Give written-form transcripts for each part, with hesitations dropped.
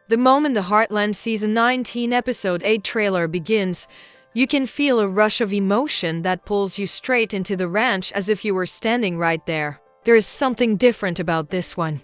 The moment the Heartland Season 19 Episode 8 trailer begins, you can feel a rush of emotion that pulls you straight into the ranch as if you were standing right there. There is something different about this one.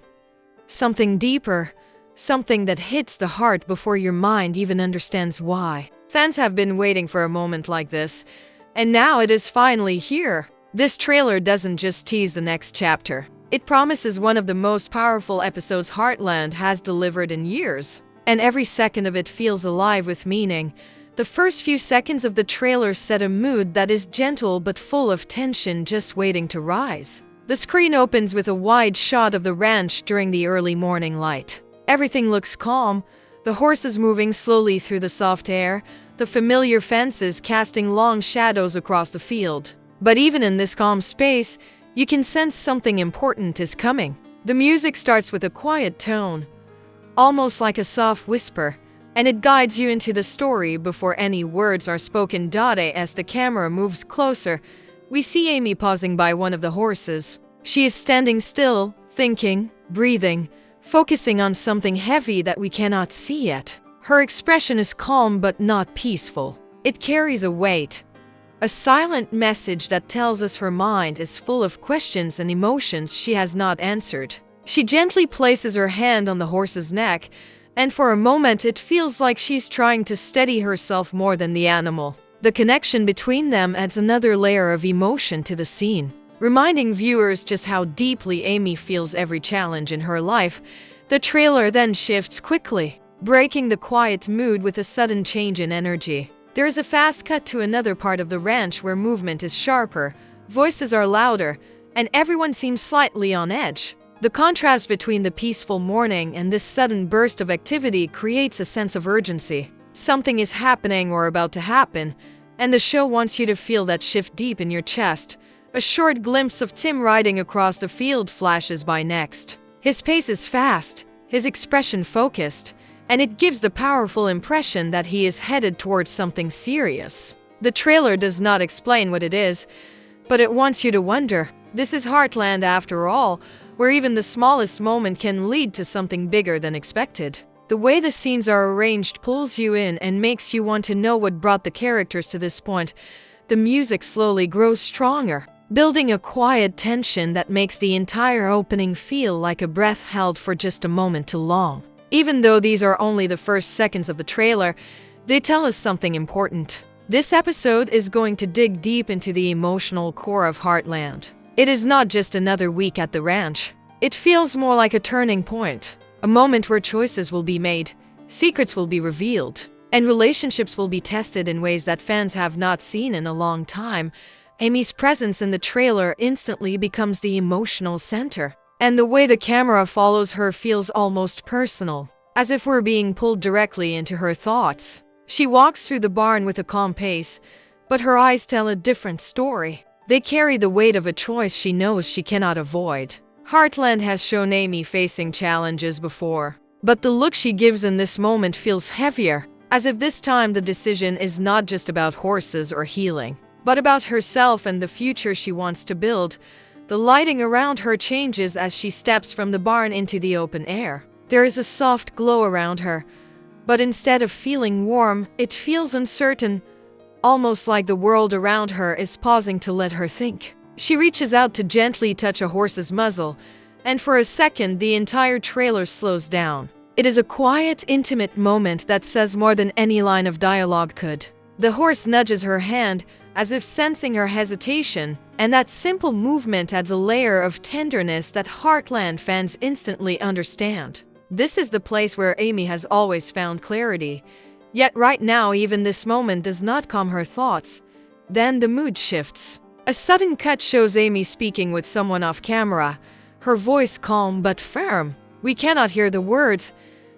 Something deeper. Something that hits the heart before your mind even understands why. Fans have been waiting for a moment like this, and now it is finally here. This trailer doesn't just tease the next chapter. It promises one of the most powerful episodes Heartland has delivered in years. And every second of it feels alive with meaning. The first few seconds of the trailer set a mood that is gentle but full of tension just waiting to rise. The screen opens with a wide shot of the ranch during the early morning light. Everything looks calm, the horses moving slowly through the soft air, the familiar fences casting long shadows across the field. But even in this calm space, you can sense something important is coming. The music starts with a quiet tone, almost like a soft whisper, and it guides you into the story before any words are spoken. As the camera moves closer, we see Amy pausing by one of the horses. She is standing still, thinking, breathing, focusing on something heavy that we cannot see yet. Her expression is calm but not peaceful. It carries a weight, a silent message that tells us her mind is full of questions and emotions she has not answered. She gently places her hand on the horse's neck, and for a moment it feels like she's trying to steady herself more than the animal. The connection between them adds another layer of emotion to the scene, reminding viewers just how deeply Amy feels every challenge in her life. The trailer then shifts quickly, breaking the quiet mood with a sudden change in energy. There is a fast cut to another part of the ranch where movement is sharper, voices are louder, and everyone seems slightly on edge. The contrast between the peaceful morning and this sudden burst of activity creates a sense of urgency. Something is happening or about to happen, and the show wants you to feel that shift deep in your chest. A short glimpse of Tim riding across the field flashes by next. His pace is fast, his expression focused, and it gives the powerful impression that he is headed towards something serious. The trailer does not explain what it is, but it wants you to wonder. This is Heartland after all, where even the smallest moment can lead to something bigger than expected. The way the scenes are arranged pulls you in and makes you want to know what brought the characters to this point. The music slowly grows stronger, building a quiet tension that makes the entire opening feel like a breath held for just a moment too long. Even though these are only the first seconds of the trailer, they tell us something important. This episode is going to dig deep into the emotional core of Heartland. It is not just another week at the ranch. It feels more like a turning point, a moment where choices will be made, secrets will be revealed, and relationships will be tested in ways that fans have not seen in a long time. Amy's presence in the trailer instantly becomes the emotional center, and the way the camera follows her feels almost personal, as if we're being pulled directly into her thoughts. She walks through the barn with a calm pace, but her eyes tell a different story. They carry the weight of a choice she knows she cannot avoid. Heartland has shown Amy facing challenges before, but the look she gives in this moment feels heavier, as if this time the decision is not just about horses or healing, but about herself and the future she wants to build. The lighting around her changes as she steps from the barn into the open air. There is a soft glow around her, but instead of feeling warm, it feels uncertain, almost like the world around her is pausing to let her think. She reaches out to gently touch a horse's muzzle, and for a second the entire trailer slows down. It is a quiet, intimate moment that says more than any line of dialogue could. The horse nudges her hand, as if sensing her hesitation, and that simple movement adds a layer of tenderness that Heartland fans instantly understand. This is the place where Amy has always found clarity, yet right now even this moment does not calm her thoughts. Then the mood shifts. A sudden cut shows Amy speaking with someone off camera, her voice calm but firm. We cannot hear the words,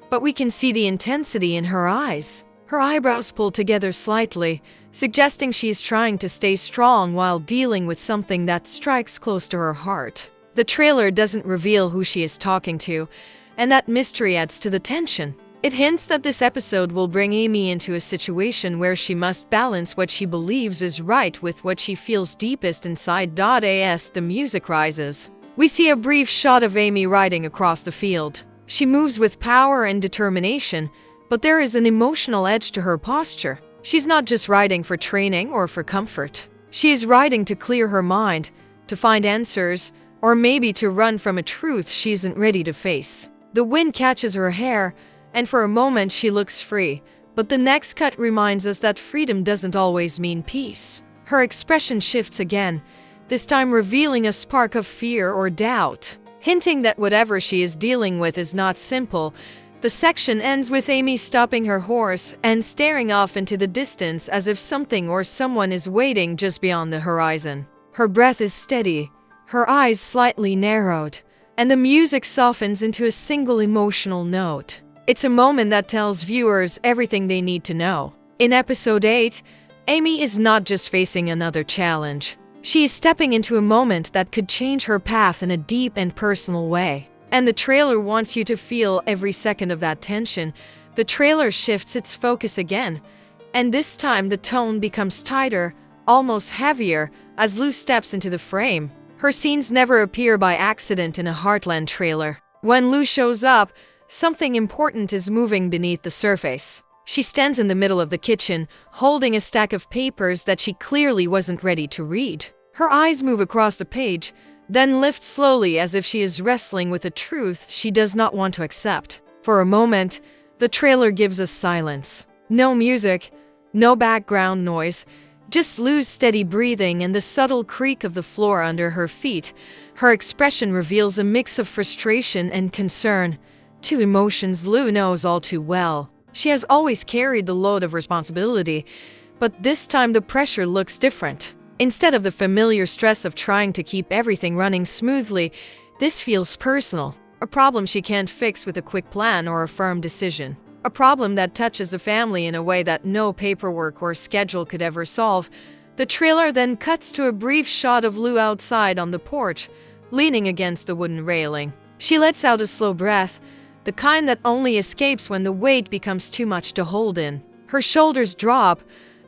but we can see the intensity in her eyes. Her eyebrows pull together slightly, suggesting she is trying to stay strong while dealing with something that strikes close to her heart. The trailer doesn't reveal who she is talking to, and that mystery adds to the tension. It hints that this episode will bring Amy into a situation where she must balance what she believes is right with what she feels deepest inside. As the music rises, we see a brief shot of Amy riding across the field. She moves with power and determination, but there is an emotional edge to her posture. She's not just riding for training or for comfort. She is riding to clear her mind, to find answers, or maybe to run from a truth she isn't ready to face. The wind catches her hair, and for a moment she looks free, but the next cut reminds us that freedom doesn't always mean peace. Her expression shifts again, this time revealing a spark of fear or doubt, hinting that whatever she is dealing with is not simple. The section ends with Amy stopping her horse and staring off into the distance as if something or someone is waiting just beyond the horizon. Her breath is steady, her eyes slightly narrowed, and the music softens into a single emotional note. It's a moment that tells viewers everything they need to know. In episode 8, Amy is not just facing another challenge. She is stepping into a moment that could change her path in a deep and personal way. And the trailer wants you to feel every second of that tension. The trailer shifts its focus again, and this time the tone becomes tighter, almost heavier, as Lou steps into the frame. Her scenes never appear by accident in a Heartland trailer. When Lou shows up, something important is moving beneath the surface. She stands in the middle of the kitchen, holding a stack of papers that she clearly wasn't ready to read. Her eyes move across the page, then lift slowly as if she is wrestling with a truth she does not want to accept. For a moment, the trailer gives us silence. No music, no background noise, just Lou's steady breathing and the subtle creak of the floor under her feet. Her expression reveals a mix of frustration and concern, two emotions Lou knows all too well. She has always carried the load of responsibility, but this time the pressure looks different. Instead of the familiar stress of trying to keep everything running smoothly, this feels personal. A problem she can't fix with a quick plan or a firm decision. A problem that touches the family in a way that no paperwork or schedule could ever solve. The trailer then cuts to a brief shot of Lou outside on the porch, leaning against the wooden railing. She lets out a slow breath, the kind that only escapes when the weight becomes too much to hold in. Her shoulders drop,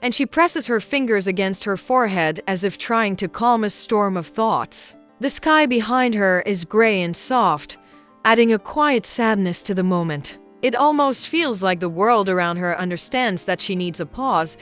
and she presses her fingers against her forehead as if trying to calm a storm of thoughts. The sky behind her is gray and soft, adding a quiet sadness to the moment. It almost feels like the world around her understands that she needs a pause,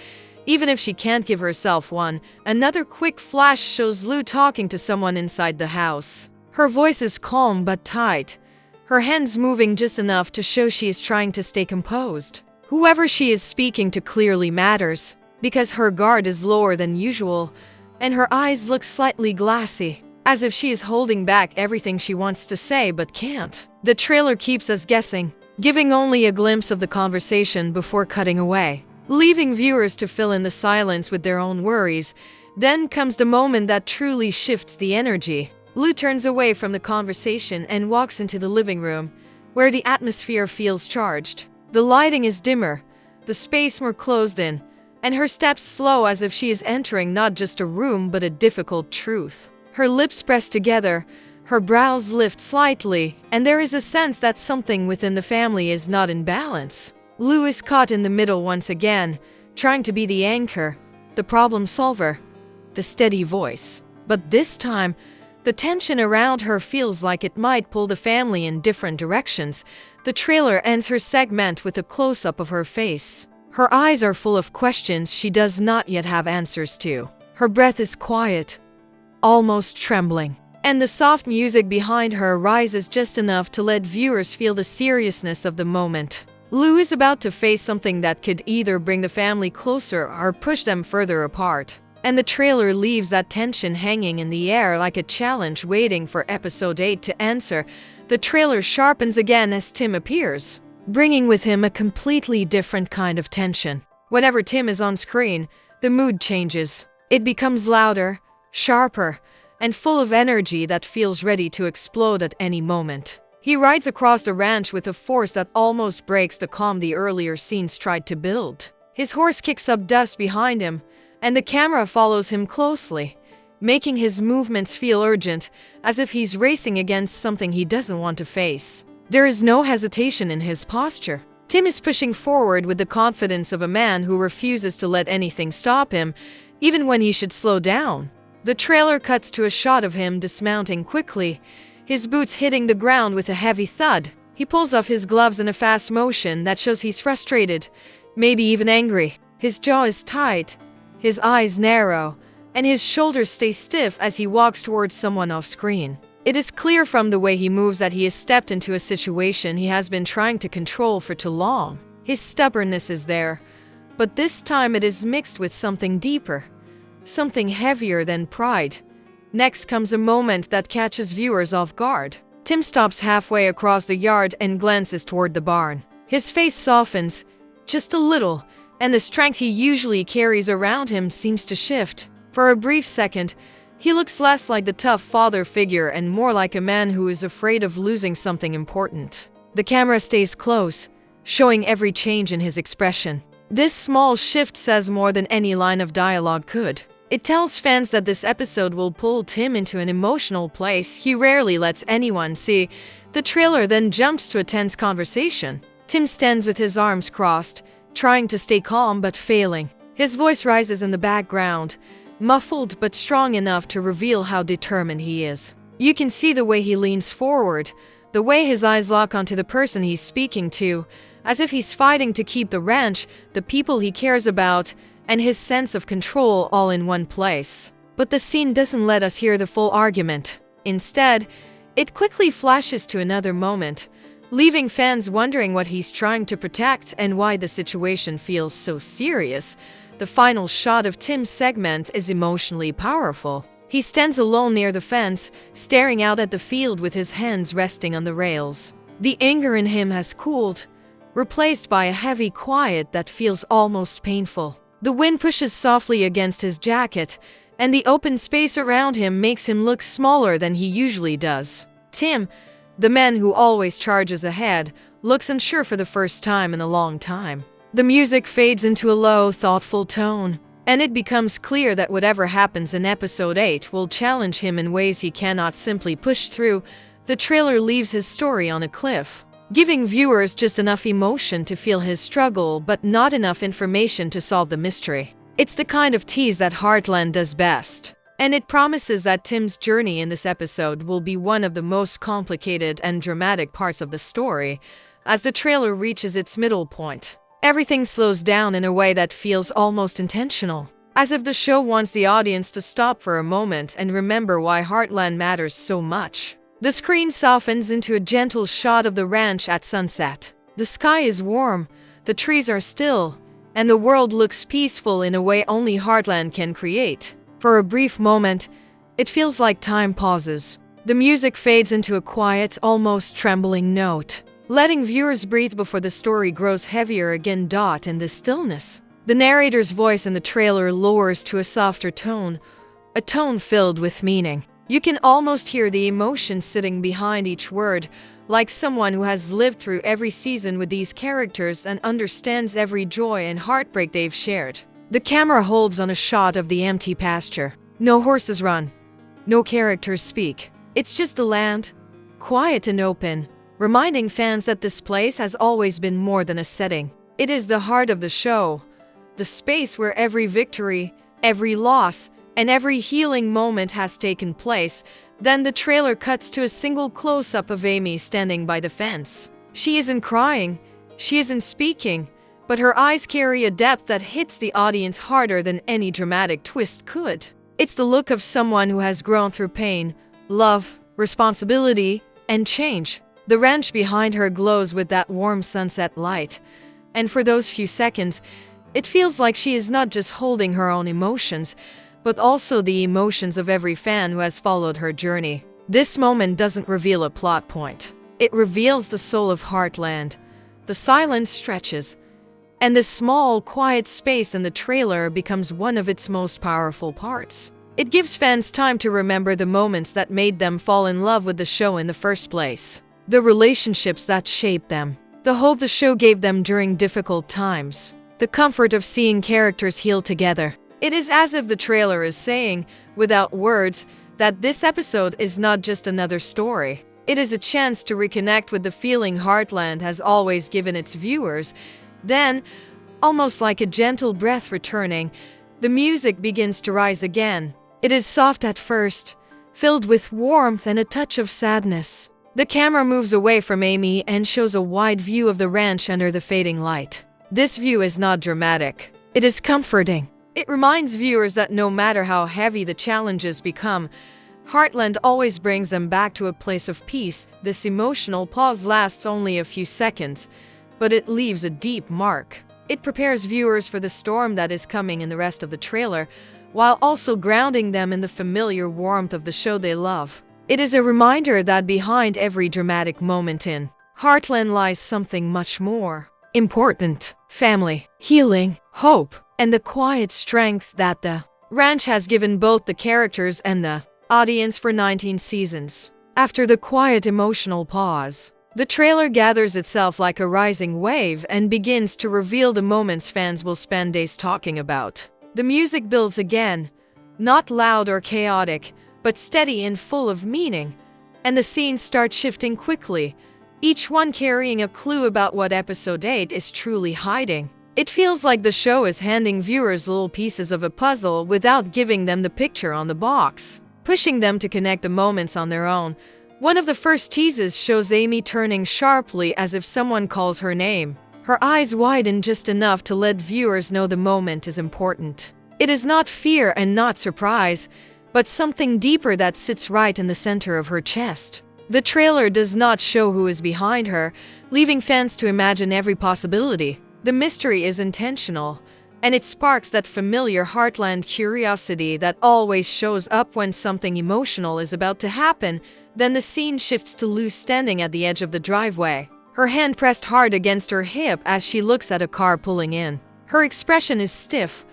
even if she can't give herself one. Another quick flash shows Lou talking to someone inside the house. Her voice is calm but tight, her hands moving just enough to show she is trying to stay composed. Whoever she is speaking to clearly matters, because her guard is lower than usual, and her eyes look slightly glassy, as if she is holding back everything she wants to say but can't. The trailer keeps us guessing, giving only a glimpse of the conversation before cutting away, leaving viewers to fill in the silence with their own worries. Then comes the moment that truly shifts the energy. Lou turns away from the conversation and walks into the living room, where the atmosphere feels charged. The lighting is dimmer, the space more closed in, and her steps slow as if she is entering not just a room but a difficult truth. Her lips press together, her brows lift slightly, and there is a sense that something within the family is not in balance. Lou is caught in the middle once again, trying to be the anchor, the problem solver, the steady voice. But this time, the tension around her feels like it might pull the family in different directions. The trailer ends her segment with a close-up of her face. Her eyes are full of questions she does not yet have answers to. Her breath is quiet, almost trembling, and the soft music behind her rises just enough to let viewers feel the seriousness of the moment. Lou is about to face something that could either bring the family closer or push them further apart. And the trailer leaves that tension hanging in the air like a challenge waiting for episode 8 to answer. The trailer sharpens again as Tim appears, bringing with him a completely different kind of tension. Whenever Tim is on screen, the mood changes. It becomes louder, sharper, and full of energy that feels ready to explode at any moment. He rides across the ranch with a force that almost breaks the calm the earlier scenes tried to build. His horse kicks up dust behind him, and the camera follows him closely, making his movements feel urgent, as if he's racing against something he doesn't want to face. There is no hesitation in his posture. Tim is pushing forward with the confidence of a man who refuses to let anything stop him, even when he should slow down. The trailer cuts to a shot of him dismounting quickly, his boots hitting the ground with a heavy thud. He pulls off his gloves in a fast motion that shows he's frustrated, maybe even angry. His jaw is tight, his eyes narrow, and his shoulders stay stiff as he walks towards someone off screen. It is clear from the way he moves that he has stepped into a situation he has been trying to control for too long. His stubbornness is there, but this time it is mixed with something deeper, something heavier than pride. Next comes a moment that catches viewers off guard. Tim stops halfway across the yard and glances toward the barn. His face softens, just a little, and the strength he usually carries around him seems to shift. For a brief second, he looks less like the tough father figure and more like a man who is afraid of losing something important. The camera stays close, showing every change in his expression. This small shift says more than any line of dialogue could. It tells fans that this episode will pull Tim into an emotional place he rarely lets anyone see. The trailer then jumps to a tense conversation. Tim stands with his arms crossed, trying to stay calm but failing. His voice rises in the background, muffled but strong enough to reveal how determined he is. You can see the way he leans forward, the way his eyes lock onto the person he's speaking to, as if he's fighting to keep the ranch, the people he cares about, and his sense of control all in one place. But the scene doesn't let us hear the full argument. Instead, it quickly flashes to another moment, leaving fans wondering what he's trying to protect and why the situation feels so serious. The final shot of Tim's segment is emotionally powerful. He stands alone near the fence, staring out at the field with his hands resting on the rails. The anger in him has cooled, replaced by a heavy quiet that feels almost painful. The wind pushes softly against his jacket, and the open space around him makes him look smaller than he usually does. Tim, the man who always charges ahead, looks unsure for the first time in a long time. The music fades into a low, thoughtful tone, and it becomes clear that whatever happens in episode 8 will challenge him in ways he cannot simply push through. The trailer leaves his story on a cliff, giving viewers just enough emotion to feel his struggle but not enough information to solve the mystery. It's the kind of tease that Heartland does best, and it promises that Tim's journey in this episode will be one of the most complicated and dramatic parts of the story. As the trailer reaches its middle point, everything slows down in a way that feels almost intentional, as if the show wants the audience to stop for a moment and remember why Heartland matters so much. The screen softens into a gentle shot of the ranch at sunset. The sky is warm, the trees are still, and the world looks peaceful in a way only Heartland can create. For a brief moment, it feels like time pauses. The music fades into a quiet, almost trembling note, letting viewers breathe before the story grows heavier again. In the stillness, the narrator's voice in the trailer lowers to a softer tone, a tone filled with meaning. You can almost hear the emotion sitting behind each word, like someone who has lived through every season with these characters and understands every joy and heartbreak they've shared. The camera holds on a shot of the empty pasture. No horses run, no characters speak. It's just the land, quiet and open, reminding fans that this place has always been more than a setting. It is the heart of the show, the space where every victory, every loss, and every healing moment has taken place. Then the trailer cuts to a single close-up of Amy standing by the fence. She isn't crying, she isn't speaking, but her eyes carry a depth that hits the audience harder than any dramatic twist could. It's the look of someone who has grown through pain, love, responsibility, and change. The ranch behind her glows with that warm sunset light, and for those few seconds, it feels like she is not just holding her own emotions, but also the emotions of every fan who has followed her journey. This moment doesn't reveal a plot point. It reveals the soul of Heartland. The silence stretches, and this small, quiet space in the trailer becomes one of its most powerful parts. It gives fans time to remember the moments that made them fall in love with the show in the first place, the relationships that shaped them, the hope the show gave them during difficult times, the comfort of seeing characters heal together. It is as if the trailer is saying, without words, that this episode is not just another story. It is a chance to reconnect with the feeling Heartland has always given its viewers. Then, almost like a gentle breath returning, the music begins to rise again. It is soft at first, filled with warmth and a touch of sadness. The camera moves away from Amy and shows a wide view of the ranch under the fading light. This view is not dramatic. It is comforting. It reminds viewers that no matter how heavy the challenges become, Heartland always brings them back to a place of peace. This emotional pause lasts only a few seconds, but it leaves a deep mark. It prepares viewers for the storm that is coming in the rest of the trailer, while also grounding them in the familiar warmth of the show they love. It is a reminder that behind every dramatic moment in Heartland lies something much more important: family, healing, hope, and the quiet strength that the ranch has given both the characters and the audience for 19 seasons. After the quiet emotional pause, the trailer gathers itself like a rising wave and begins to reveal the moments fans will spend days talking about. The music builds again, not loud or chaotic, but steady and full of meaning, and the scenes start shifting quickly, each one carrying a clue about what episode 8 is truly hiding. It feels like the show is handing viewers little pieces of a puzzle without giving them the picture on the box, pushing them to connect the moments on their own. One of the first teases shows Amy turning sharply as if someone calls her name. Her eyes widen just enough to let viewers know the moment is important. It is not fear and not surprise, but something deeper that sits right in the center of her chest. The trailer does not show who is behind her, leaving fans to imagine every possibility. The mystery is intentional, and it sparks that familiar Heartland curiosity that always shows up when something emotional is about to happen. Then the scene shifts to Lou standing at the edge of the driveway, her hand pressed hard against her hip as she looks at a car pulling in. Her expression is stiff,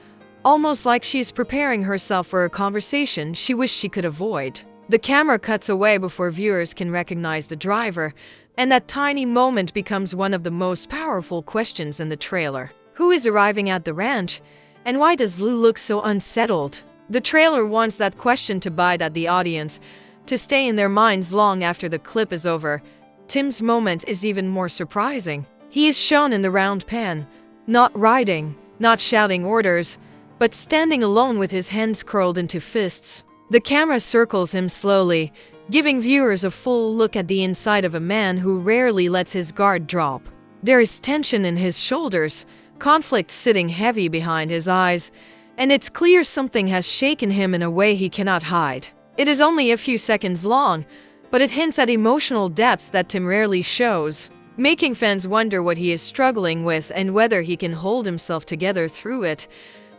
almost like she is preparing herself for a conversation she wished she could avoid. The camera cuts away before viewers can recognize the driver, and that tiny moment becomes one of the most powerful questions in the trailer. Who is arriving at the ranch, and why does Lou look so unsettled? The trailer wants that question to bite at the audience, to stay in their minds long after the clip is over. Tim's moment is even more surprising. He is shown in the round pen, not riding, not shouting orders, but standing alone with his hands curled into fists. The camera circles him slowly, giving viewers a full look at the inside of a man who rarely lets his guard drop. There is tension in his shoulders, conflict sitting heavy behind his eyes, and it's clear something has shaken him in a way he cannot hide. It is only a few seconds long, but it hints at emotional depth that Tim rarely shows, making fans wonder what he is struggling with and whether he can hold himself together through it.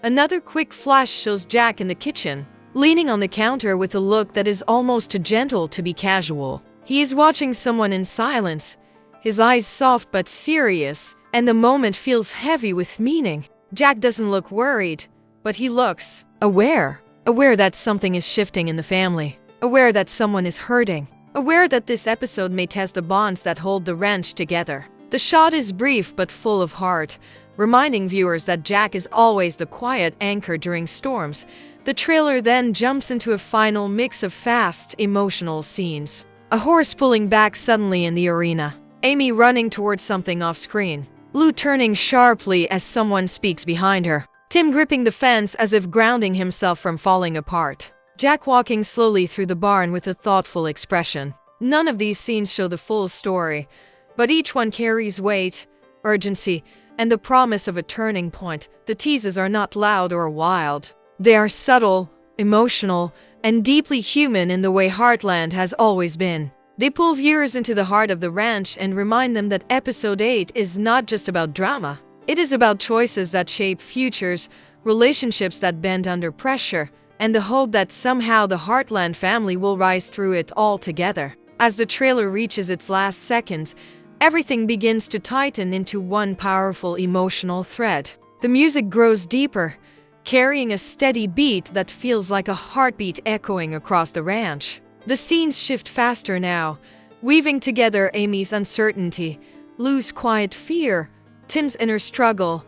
Another quick flash shows Jack in the kitchen, leaning on the counter with a look that is almost too gentle to be casual. He is watching someone in silence, his eyes soft but serious, and the moment feels heavy with meaning. Jack doesn't look worried, but he looks aware. Aware that something is shifting in the family. Aware that someone is hurting. Aware that this episode may test the bonds that hold the ranch together. The shot is brief but full of heart, reminding viewers that Jack is always the quiet anchor during storms. The trailer then jumps into a final mix of fast, emotional scenes. A horse pulling back suddenly in the arena. Amy running towards something off-screen. Lou turning sharply as someone speaks behind her. Tim gripping the fence as if grounding himself from falling apart. Jack walking slowly through the barn with a thoughtful expression. None of these scenes show the full story, but each one carries weight, urgency, and the promise of a turning point. The teases are not loud or wild. They are subtle, emotional, and deeply human in the way Heartland has always been. They pull viewers into the heart of the ranch and remind them that episode 8 is not just about drama. It is about choices that shape futures, relationships that bend under pressure, and the hope that somehow the Heartland family will rise through it all together. As the trailer reaches its last seconds, everything begins to tighten into one powerful emotional thread. The music grows deeper, carrying a steady beat that feels like a heartbeat echoing across the ranch. The scenes shift faster now, weaving together Amy's uncertainty, Lou's quiet fear, Tim's inner struggle,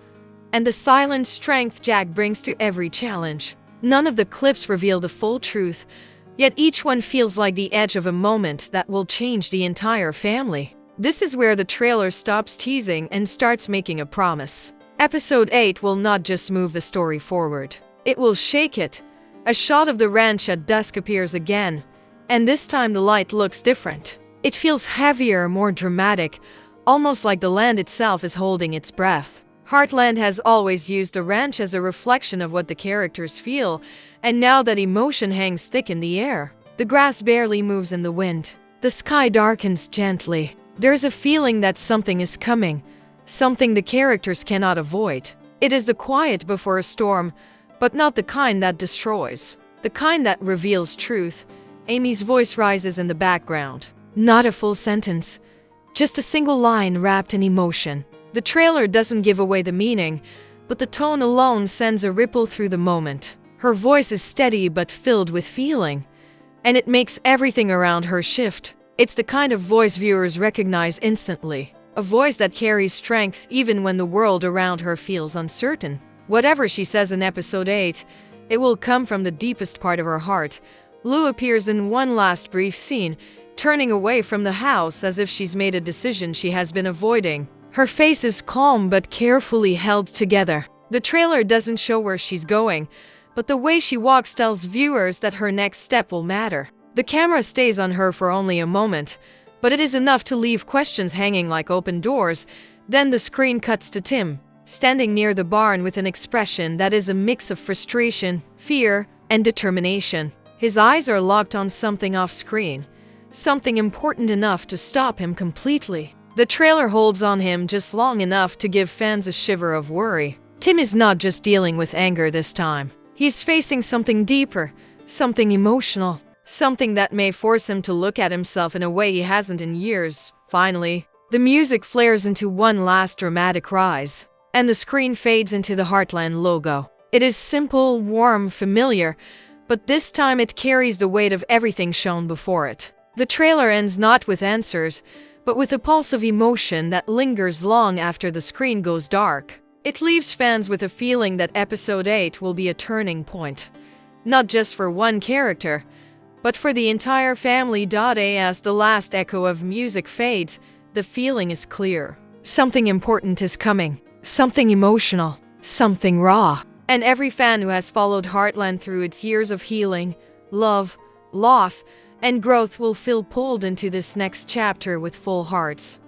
and the silent strength Jack brings to every challenge. None of the clips reveal the full truth, yet each one feels like the edge of a moment that will change the entire family. This is where the trailer stops teasing and starts making a promise. Episode 8 will not just move the story forward. It will shake it. A shot of the ranch at dusk appears again, and this time the light looks different. It feels heavier, more dramatic, almost like the land itself is holding its breath. Heartland has always used the ranch as a reflection of what the characters feel, and now that emotion hangs thick in the air. The grass barely moves in the wind. The sky darkens gently. There's a feeling that something is coming, something the characters cannot avoid. It is the quiet before a storm, but not the kind that destroys. The kind that reveals truth. Amy's voice rises in the background. Not a full sentence, just a single line wrapped in emotion. The trailer doesn't give away the meaning, but the tone alone sends a ripple through the moment. Her voice is steady but filled with feeling, and it makes everything around her shift. It's the kind of voice viewers recognize instantly. A voice that carries strength even when the world around her feels uncertain. Whatever she says in episode 8, it will come from the deepest part of her heart. Lou appears in one last brief scene, turning away from the house as if she's made a decision she has been avoiding. Her face is calm but carefully held together. The trailer doesn't show where she's going, but the way she walks tells viewers that her next step will matter. The camera stays on her for only a moment, but it is enough to leave questions hanging like open doors. Then the screen cuts to Tim, standing near the barn with an expression that is a mix of frustration, fear, and determination. His eyes are locked on something off-screen, something important enough to stop him completely. The trailer holds on him just long enough to give fans a shiver of worry. Tim is not just dealing with anger this time. He's facing something deeper, something emotional, something that may force him to look at himself in a way he hasn't in years. Finally, the music flares into one last dramatic rise, and the screen fades into the Heartland logo. It is simple, warm, familiar, but this time it carries the weight of everything shown before it. The trailer ends not with answers, but with a pulse of emotion that lingers long after the screen goes dark. It leaves fans with a feeling that episode 8 will be a turning point, not just for one character, but for the entire family. As the last echo of music fades, the feeling is clear. Something important is coming, something emotional, something raw. And every fan who has followed Heartland through its years of healing, love, loss, and growth will feel pulled into this next chapter with full hearts.